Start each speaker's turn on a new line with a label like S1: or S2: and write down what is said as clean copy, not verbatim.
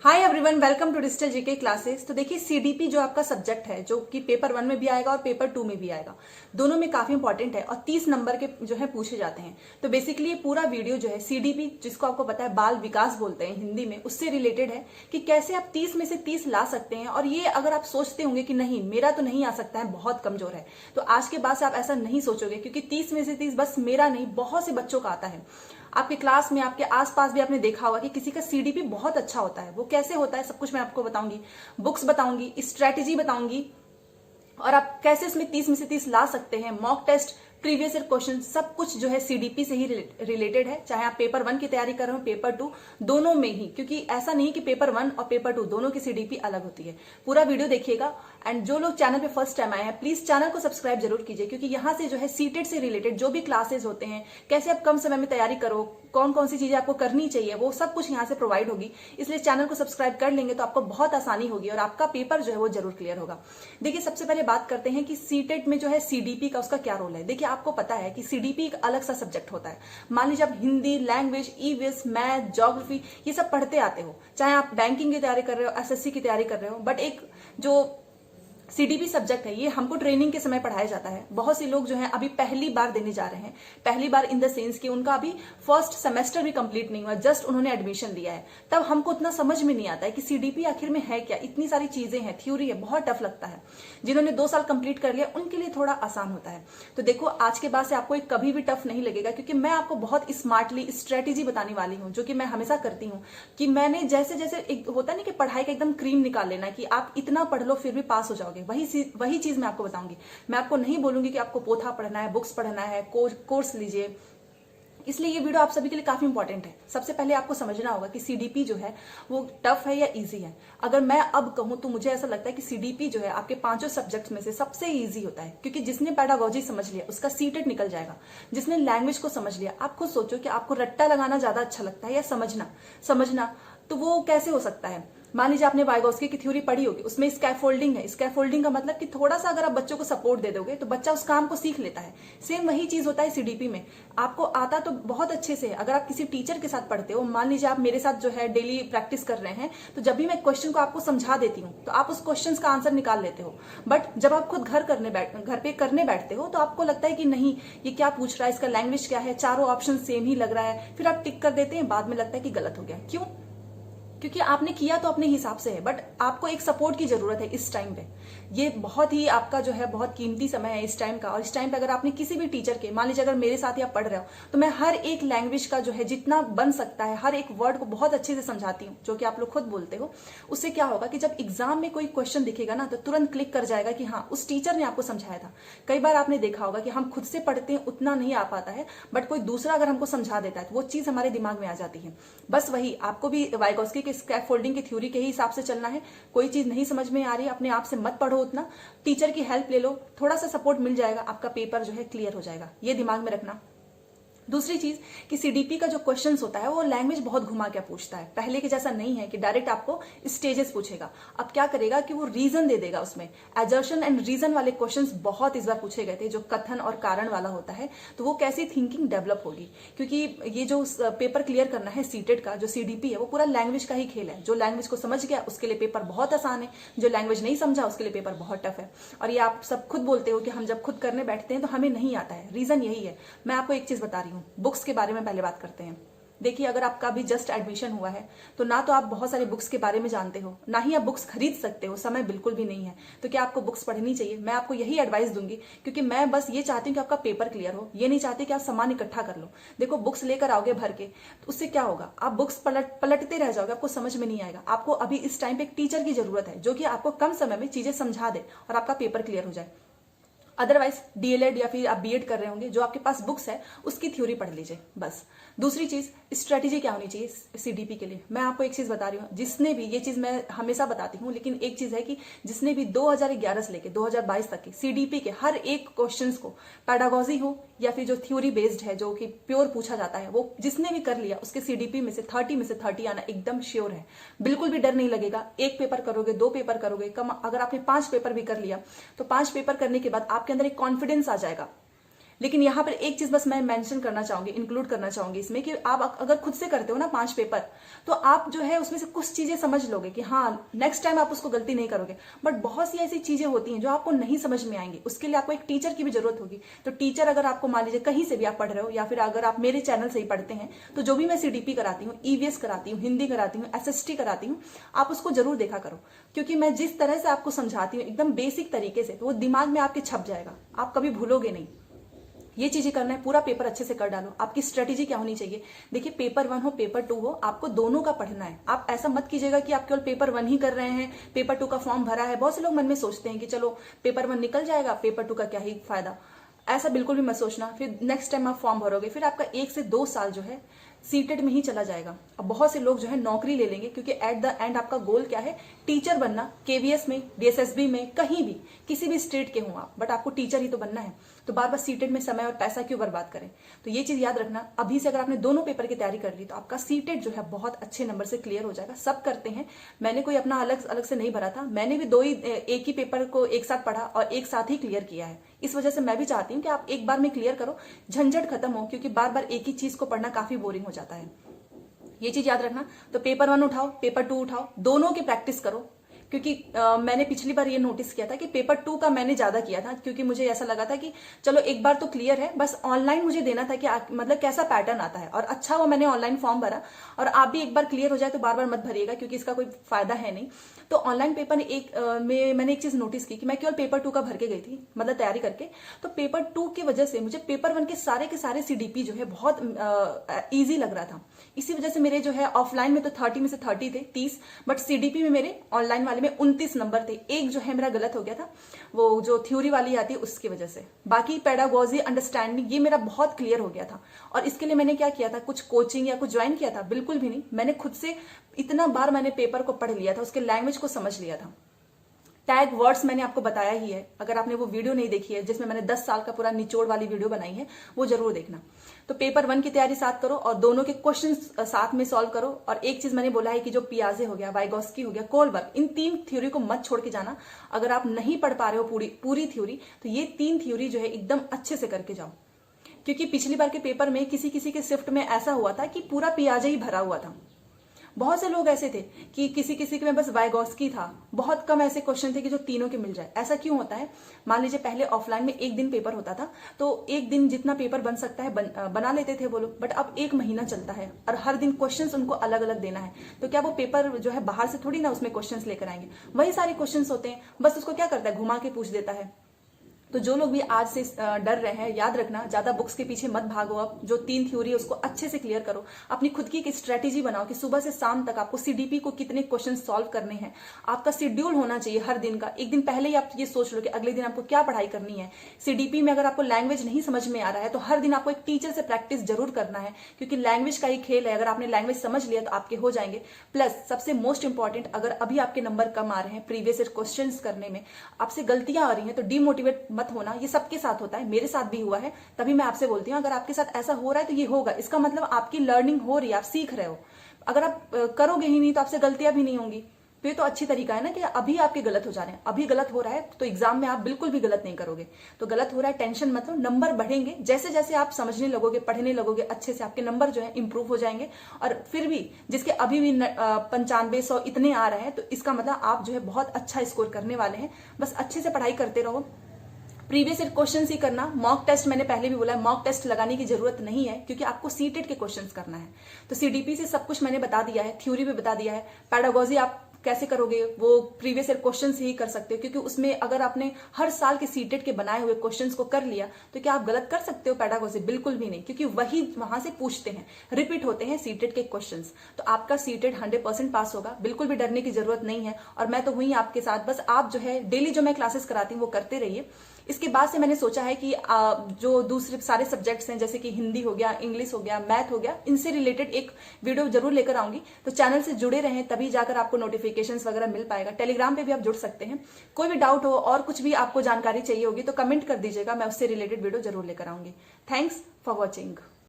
S1: Hi everyone, welcome to digital GK classes. तो देखिए CDP जो आपका सब्जेक्ट है जो कि पेपर 1 में भी आएगा और पेपर 2 में भी आएगा, दोनों में काफी इंपॉर्टेंट है और 30 नंबर के जो है पूछे जाते हैं। तो बेसिकली ये पूरा वीडियो जो है सीडीपी, जिसको आपको पता है बाल विकास बोलते हैं हिंदी में, उससे रिलेटेड है कि कैसे आप 30 में से 30 ला सकते हैं। और ये अगर आप सोचते होंगे कि नहीं मेरा तो नहीं आ सकता है, बहुत कमजोर है, तो आज के बाद से आप ऐसा नहीं सोचोगे, क्योंकि 30 में से 30 बस मेरा नहीं बहुत से बच्चों का आता है। आपके क्लास में, आपके आसपास भी आपने देखा होगा कि किसी का सीडीपी बहुत अच्छा होता है। वो कैसे होता है सब कुछ मैं आपको बताऊंगी, बुक्स बताऊंगी, स्ट्रेटेजी बताऊंगी, और आप कैसे इसमें 30 में से 30 ला सकते हैं। Mock test, previous year question, सब कुछ जो है सीडीपी से ही रिलेटेड है, चाहे आप पेपर 1 की तैयारी कर रहे हो, पेपर 2, दोनों में ही। क्योंकि ऐसा नहीं कि पेपर 1 और पेपर 2 दोनों की सीडीपी अलग होती है। पूरा वीडियो देखिएगा। एंड जो लोग चैनल पे फर्स्ट टाइम आए हैं, प्लीज चैनल को सब्सक्राइब जरूर कीजिए, क्योंकि यहाँ से जो है सीटेट से रिलेटेड जो भी क्लासेस होते हैं, कैसे आप कम समय में तैयारी करो, कौन कौन सी चीजें आपको करनी चाहिए, वो सब कुछ यहाँ से प्रोवाइड होगी। इसलिए चैनल को सब्सक्राइब कर लेंगे तो आपको बहुत आसानी होगी और आपका पेपर जो है वो जरूर क्लियर होगा। देखिए सबसे पहले बात करते हैं कि सीटेट में जो है सीडीपी का उसका क्या रोल है। देखिए आपको पता है कि सीडीपी एक अलग सा सब्जेक्ट होता है। मान लीजिए आप Hindi, language, EVS, math, geography ये सब पढ़ते आते हो, चाहे आप बैंकिंग की तैयारी कर रहे हो, एसएससी की तैयारी कर रहे हो, बट एक जो सीडीपी सब्जेक्ट है ये हमको ट्रेनिंग के समय पढ़ाया जाता है। बहुत से लोग जो है अभी पहली बार देने जा रहे हैं, पहली बार इन द सेंस कि उनका अभी फर्स्ट सेमेस्टर भी कंप्लीट नहीं हुआ, जस्ट उन्होंने एडमिशन लिया है। तब हमको उतना समझ में नहीं आता है कि सीडीपी आखिर में है क्या। इतनी सारी चीजें हैं, थ्योरी है, बहुत टफ लगता है। जिन्होंने 2 साल कंप्लीट कर लिया उनके लिए थोड़ा आसान होता है। तो देखो आज के बाद से आपको कभी भी टफ नहीं लगेगा, क्योंकि मैं आपको बहुत स्मार्टली स्ट्रेटेजी बताने वाली हूँ, जो कि मैं हमेशा करती हूँ। कि मैंने जैसे जैसे एक होता नहीं कि पढ़ाई का एकदम क्रीम निकाल लेना कि आप इतना पढ़ लो फिर भी पास हो जाओगे, वही चीज मैं आपको बताऊंगी। मैं आपको नहीं बोलूंगी कि आपको पोथा पढ़ना है, बुक्स पढ़ना है, कोर्स लीजिए। इसलिए ये वीडियो आप सभी के लिए काफी इंपॉर्टेंट है। सबसे पहले आपको समझना होगा कि सीडीपी जो है वो टफ है या इजी है। अगर मैं अब कहूं तो मुझे ऐसा लगता है कि सीडीपी जो है आपके 5 सब्जेक्ट्स में से सबसे इजी होता है, क्योंकि जिसने पेडागोजी समझ लिया उसका सीटेट निकल जाएगा। जिसने लैंग्वेज को समझ लिया, आप खुद सोचो कि आपको रट्टा लगाना ज्यादा अच्छा लगता है या समझना, तो वो कैसे हो सकता है। मान लीजिए आपने वाइगोस्की की थ्योरी पढ़ी होगी, उसमें स्कैफोल्डिंग है। स्कैफोल्डिंग का मतलब कि थोड़ा सा अगर आप बच्चों को सपोर्ट दे दोगे तो बच्चा उस काम को सीख लेता है। सेम वही चीज होता है सीडीपी में। आपको आता तो बहुत अच्छे से, अगर आप किसी टीचर के साथ पढ़ते हो, मान लीजिए आप मेरे साथ जो है डेली प्रैक्टिस कर रहे हैं, तो जब भी मैं क्वेश्चन को आपको समझा देती हूँ तो आप उस क्वेश्चन का आंसर निकाल लेते हो। बट जब आप खुद घर पे करने बैठते हो तो आपको लगता है कि नहीं ये क्या पूछ रहा है, इसका लैंग्वेज क्या है, चारों ऑप्शन सेम ही लग रहा है, फिर आप टिक कर देते हैं, बाद में लगता है कि गलत हो गया। क्यों? क्योंकि आपने किया तो अपने हिसाब से है, बट आपको एक सपोर्ट की जरूरत है इस टाइम पे। ये बहुत ही आपका जो है बहुत कीमती समय है इस टाइम का। और इस टाइम पे अगर आपने किसी भी टीचर के, मान लीजिए अगर मेरे साथ ही आप पढ़ रहे हो, तो मैं हर एक लैंग्वेज का जो है जितना बन सकता है हर एक वर्ड को बहुत अच्छे से समझाती हूँ, जो कि आप लोग खुद बोलते हो। उससे क्या होगा कि जब एग्जाम में कोई क्वेश्चन दिखेगा ना तो तुरंत क्लिक कर जाएगा कि हाँ उस टीचर ने आपको समझाया था। कई बार आपने देखा होगा कि हम खुद से पढ़ते हैं उतना नहीं आ पाता है, बट कोई दूसरा अगर हमको समझा देता है तो वो चीज हमारे दिमाग में आ जाती है। बस वही आपको भी वाइगोस्की के स्कैफोल्डिंग की थ्योरी के ही हिसाब से चलना है। कोई चीज नहीं समझ में आ रही है, अपने आप से मत पढ़ो उतना, टीचर की हेल्प ले लो, थोड़ा सा सपोर्ट मिल जाएगा, आपका पेपर जो है क्लियर हो जाएगा। ये दिमाग में रखना। दूसरी चीज कि सीडीपी का जो क्वेश्चंस होता है वो लैंग्वेज बहुत घुमा के पूछता है। पहले के जैसा नहीं है कि डायरेक्ट आपको स्टेजेस पूछेगा। अब क्या करेगा कि वो रीजन दे देगा। उसमें एजर्शन एंड रीजन वाले क्वेश्चंस बहुत इस बार पूछे गए थे, जो कथन और कारण वाला होता है। तो वो कैसी थिंकिंग डेवलप होगी, क्योंकि ये जो पेपर क्लियर करना है सीटेट का, जो सीडीपी है वो पूरा लैंग्वेज का ही खेल है। जो लैंग्वेज को समझ गया उसके लिए पेपर बहुत आसान है, जो लैंग्वेज नहीं समझा उसके लिए पेपर बहुत टफ है। और ये आप सब खुद बोलते हो कि हम जब खुद करने बैठते हैं तो हमें नहीं आता है। रीजन यही है। मैं आपको एक चीज बता रही हूँ, बुक्स के बारे में पहले बात करते हैं। देखिए अगर आपका अभी जस्ट एडमिशन हुआ है तो ना तो आप बहुत सारे बुक्स के बारे में जानते हो, ना ही आप बुक्स खरीद सकते हो, समय बिल्कुल भी नहीं है। तो क्या आपको बुक्स पढ़नी चाहिए? मैं आपको यही एडवाइस दूंगी, क्योंकि मैं बस ये चाहती हूँ कि आपका पेपर क्लियर हो, ये नहीं चाहती कि आप सामान इकट्ठा कर लो। देखो बुक्स लेकर आओगे भर के, तो उससे क्या होगा, आप बुक्स पलटते रह जाओगे, आपको समझ में नहीं आएगा। आपको अभी इस टाइम पे एक टीचर की जरूरत है जो कि आपको कम समय में चीजें समझा दे और आपका पेपर क्लियर हो जाए। अदरवाइज डीएलएड या फिर आप बीएड कर रहे होंगे, जो आपके पास बुक्स है उसकी थ्योरी पढ़ लीजिए बस। दूसरी चीज स्ट्रेटेजी क्या होनी चाहिए सीडीपी के लिए, मैं आपको एक चीज बता रही हूँ। जिसने भी, ये चीज मैं हमेशा बताती हूँ, लेकिन एक चीज है कि जिसने भी 2011 से लेकर 2022 तक की सीडीपी के हर एक क्वेश्चंस को, पेडागोजी हो या फिर जो थ्योरी बेस्ड है, जो कि प्योर पूछा जाता है, वो जिसने भी कर लिया उसके सीडीपी में से 30 आना एकदम श्योर है। बिल्कुल भी डर नहीं लगेगा। एक पेपर करोगे, 2 पेपर करोगे, कम अगर आपने 5 पेपर भी कर लिया तो 5 पेपर करने के बाद आपके अंदर एक कॉन्फिडेंस आ जाएगा। लेकिन यहाँ पर एक चीज बस मैं मेंशन करना चाहूंगी, इंक्लूड करना चाहूंगी इसमें, कि आप अगर खुद से करते हो ना 5 पेपर, तो आप जो है उसमें से कुछ चीजें समझ लोगे कि हाँ नेक्स्ट टाइम आप उसको गलती नहीं करोगे। बट बहुत सी ऐसी चीजें होती हैं जो आपको नहीं समझ में आएंगी, उसके लिए आपको एक टीचर की भी जरूरत होगी। तो टीचर अगर आपको मान लीजिए कहीं से भी आप पढ़ रहे हो, या फिर अगर आप मेरे चैनल से ही पढ़ते हैं, तो जो भी मैं सीडीपी कराती हूँ, ईवीएस कराती हूँ, हिंदी कराती हूँ, एसएसटी कराती हूँ, आप उसको जरूर देखा करो। क्योंकि मैं जिस तरह से आपको समझाती हूँ एकदम बेसिक तरीके से, तो वो दिमाग में आपके छप जाएगा, आप कभी भूलोगे नहीं। ये चीजें करना है, पूरा पेपर अच्छे से कर डालो। आपकी स्ट्रेटेजी क्या होनी चाहिए, देखिए पेपर 1 हो पेपर 2 हो, आपको दोनों का पढ़ना है। आप ऐसा मत कीजिएगा कि आप केवल पेपर 1 ही कर रहे हैं, पेपर 2 का फॉर्म भरा है। बहुत से लोग मन में सोचते हैं कि चलो पेपर 1 निकल जाएगा, पेपर 2 का क्या ही फायदा। ऐसा बिल्कुल भी मत सोचना। फिर नेक्स्ट टाइम आप फॉर्म भरोगे, फिर आपका 1 से 2 साल जो है सीटेट में ही चला जाएगा। अब बहुत से लोग जो है नौकरी ले लेंगे, क्योंकि एट द एंड आपका गोल क्या है, टीचर बनना। केवीएस में, डीएसएसबी में, कहीं भी, किसी भी स्टेट के हो आप, बट आपको टीचर ही तो बनना है। तो बार बार सीटेट में समय और पैसा क्यों बर्बाद करें। तो ये चीज याद रखना। अभी से अगर आपने दोनों पेपर की तैयारी कर ली, तो आपका सीटेट जो है बहुत अच्छे नंबर से क्लियर हो जाएगा। सब करते हैं, मैंने कोई अपना अलग अलग से नहीं भरा था, मैंने भी एक ही पेपर को एक साथ पढ़ा और एक साथ ही क्लियर किया है। इस वजह से मैं भी चाहती हूँ कि आप एक बार में क्लियर करो, झंझट खत्म हो, क्योंकि बार बार एक ही चीज को पढ़ना काफी बोरिंग हो जाता है। ये चीज याद रखना। तो पेपर 1 उठाओ, पेपर 2 उठाओ, दोनों की प्रैक्टिस करो। क्योंकि मैंने पिछली बार ये नोटिस किया था कि पेपर 2 का मैंने ज्यादा किया था, क्योंकि मुझे ऐसा लगा था कि चलो एक बार तो क्लियर है, बस ऑनलाइन मुझे देना था कि मतलब कैसा पैटर्न आता है। और अच्छा हुआ मैंने ऑनलाइन फॉर्म भरा। और आप भी एक बार क्लियर हो जाए तो बार बार मत भरिएगा, क्योंकि इसका कोई फायदा है नहीं। तो ऑनलाइन पेपर में मैंने एक चीज नोटिस की कि मैं केवल पेपर 2 का भर के गई थी, मतलब तैयारी करके। तो पेपर 2 की वजह से मुझे पेपर 1 के सारे सीडीपी जो है बहुत ईजी लग रहा था। इसी वजह से मेरे जो है ऑफलाइन में तो 30 में से 30 थे, 30, बट सीडीपी में मेरे ऑनलाइन वाले में 29 नंबर थे। एक जो है मेरा गलत हो गया था, वो जो थ्योरी वाली आती है उसकी वजह से। बाकी पेडागोजी, अंडरस्टैंडिंग, ये मेरा बहुत क्लियर हो गया था। और इसके लिए मैंने क्या किया था, कुछ कोचिंग या कुछ ज्वाइन किया था? बिल्कुल भी नहीं। मैंने खुद से इतना बार मैंने पेपर को पढ़ लिया था, उसके लैंग्वेज को समझ लिया था। टैग वर्ड्स मैंने आपको बताया ही है। अगर आपने वो वीडियो नहीं देखी है जिसमें मैंने 10 साल का पूरा निचोड़ वाली वीडियो बनाई है, वो जरूर देखना। तो पेपर 1 की तैयारी साथ करो और दोनों के क्वेश्चन साथ में सॉल्व करो। और एक चीज मैंने बोला है कि जो पियाजे हो गया, वाइगोस्की हो गया, कोलबर्ग, इन 3 थ्योरी को मत छोड़ के जाना। अगर आप नहीं पढ़ पा रहे हो पूरी थ्योरी, तो ये 3 थ्योरी जो है एकदम अच्छे से करके जाओ। क्योंकि पिछली बार के पेपर में किसी किसी के शिफ्ट में ऐसा हुआ था कि पूरा पियाजे ही भरा हुआ था। बहुत से लोग ऐसे थे कि किसी किसी के में बस वाइगोस्की था। बहुत कम ऐसे क्वेश्चन थे कि जो तीनों के मिल जाए। ऐसा क्यों होता है? मान लीजिए पहले ऑफलाइन में एक दिन पेपर होता था, तो एक दिन जितना पेपर बन सकता है बना लेते थे वो लोग। बट अब 1 महीना चलता है और हर दिन क्वेश्चंस उनको अलग अलग देना है। तो क्या वो पेपर जो है बाहर से थोड़ी ना उसमें क्वेश्चंस लेकर आएंगे? वही सारे क्वेश्चंस होते हैं, बस उसको क्या करता है, घुमा के पूछ देता है। तो जो लोग भी आज से डर रहे हैं, याद रखना, ज्यादा बुक्स के पीछे मत भागो। अब जो 3 थ्योरी है उसको अच्छे से क्लियर करो। अपनी खुद की एक स्ट्रेटेजी बनाओ कि सुबह से शाम तक आपको सीडीपी को कितने क्वेश्चन सॉल्व करने हैं। आपका शेड्यूल होना चाहिए हर दिन का। एक दिन पहले ही आप ये सोच लो कि अगले दिन आपको क्या पढ़ाई करनी है। सीडीपी में अगर आपको लैंग्वेज नहीं समझ में आ रहा है, तो हर दिन आपको एक टीचर से प्रैक्टिस जरूर करना है, क्योंकि लैंग्वेज का ही खेल है। अगर आपने लैंग्वेज समझ लिया तो आपके हो जाएंगे। प्लस सबसे मोस्ट इंपॉर्टेंट, अगर अभी आपके नंबर कम आ रहे हैं प्रीवियस क्वेश्चन करने में, आपसे गलतियां आ रही हैं, तो डिमोटिवेट मत होना। ये सबके साथ होता है, मेरे साथ भी हुआ है। तभी मैं आपसे बोलती हूँ अगर आपके साथ ऐसा हो रहा है तो ये होगा, इसका मतलब आपकी लर्निंग हो रही है, आप सीख रहे हो। अगर आप करोगे ही नहीं तो आपसे गलतियां भी नहीं होंगी। तो ये तो अच्छी तरीका है ना कि अभी आपके गलत हो जा रहे हैं। अभी गलत हो रहा है तो एग्जाम में आप बिल्कुल भी गलत नहीं करोगे। तो गलत हो रहा है, टेंशन मत लो, नंबर बढ़ेंगे। जैसे जैसे आप समझने लगोगे, पढ़ने लगोगे अच्छे से, आपके नंबर जो है इंप्रूव हो जाएंगे। और फिर भी जिसके अभी भी 95, 100 इतने आ रहे हैं, तो इसका मतलब आप जो है बहुत अच्छा स्कोर करने वाले हैं। बस अच्छे से पढ़ाई करते रहो। प्रीवियस ईयर क्वेश्चन ही करना। मॉक टेस्ट मैंने पहले भी बोला है, मॉक टेस्ट लगाने की जरूरत नहीं है, क्योंकि आपको सीटेट के क्वेश्चंस करना है। तो सीडीपी से सब कुछ मैंने बता दिया है, थ्योरी भी बता दिया है। पेडागोजी आप कैसे करोगे, वो प्रीवियस ईयर क्वेश्चन से ही कर सकते हो, क्योंकि उसमें अगर आपने हर साल के सीटेट के बनाए हुए क्वेश्चंस को कर लिया, तो क्या आप गलत कर सकते हो पेडागोजी? बिल्कुल भी नहीं, क्योंकि वही वहां से पूछते हैं, रिपीट होते हैं सीटेट के क्वेश्चंस। तो आपका सीटेट 100% पास होगा, बिल्कुल भी डरने की जरूरत नहीं है। और मैं तो हुई आपके साथ, बस आप जो है डेली जो मैं क्लासेस कराती हूँ वो करते रहिए। इसके बाद से मैंने सोचा है कि जो दूसरे सारे सब्जेक्ट्स हैं, जैसे कि हिंदी हो गया, इंग्लिश हो गया, मैथ हो गया, इनसे रिलेटेड एक वीडियो जरूर लेकर आऊंगी। तो चैनल से जुड़े रहें, तभी जाकर आपको नोटिफिकेशंस वगैरह मिल पाएगा। टेलीग्राम पे भी आप जुड़ सकते हैं। कोई भी डाउट हो और कुछ भी आपको जानकारी चाहिए होगी तो कमेंट कर दीजिएगा, मैं उससे रिलेटेड वीडियो जरूर लेकर आऊंगी। Thanks for watching.